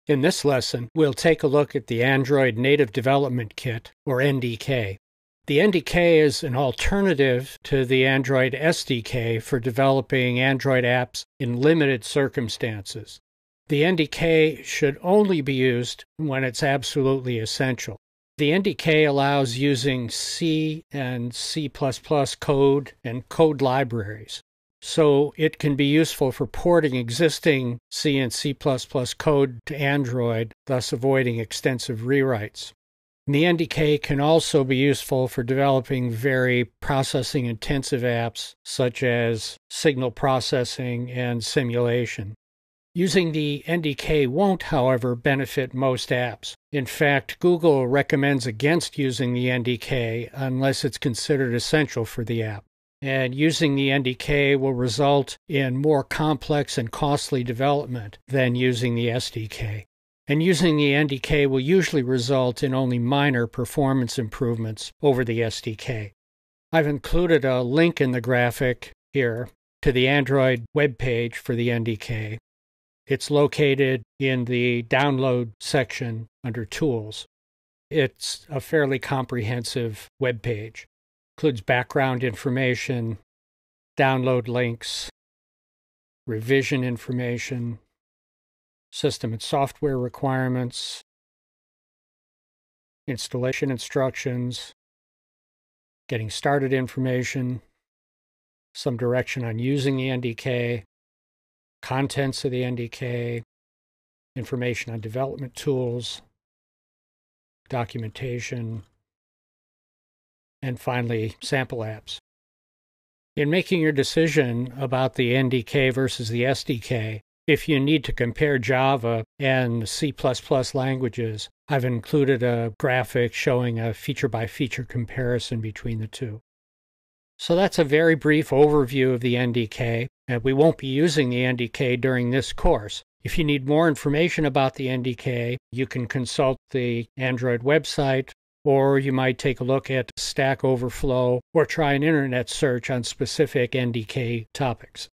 In this lesson, we'll take a look at the Android Native Development Kit, or NDK. The NDK is an alternative to the Android SDK for developing Android apps in limited circumstances. The NDK should only be used when it's absolutely essential. The NDK allows using C and C++ code and code libraries, so it can be useful for porting existing C and C++ code to Android, thus avoiding extensive rewrites. The NDK can also be useful for developing very processing-intensive apps such as signal processing and simulation. Using the NDK won't, however, benefit most apps. In fact, Google recommends against using the NDK unless it's considered essential for the app. And using the NDK will result in more complex and costly development than using the SDK. And using the NDK will usually result in only minor performance improvements over the SDK. I've included a link in the graphic here to the Android web page for the NDK. It's located in the Download section under Tools. It's a fairly comprehensive web page. Includes background information, download links, revision information, system and software requirements, installation instructions, getting started information, some direction on using the NDK, contents of the NDK, information on development tools, documentation, and finally, sample apps. In making your decision about the NDK versus the SDK, if you need to compare Java and C++ languages, I've included a graphic showing a feature-by-feature comparison between the two. So that's a very brief overview of the NDK, and we won't be using the NDK during this course. If you need more information about the NDK, you can consult the Android website, or you might take a look at Stack Overflow or try an internet search on specific NDK topics.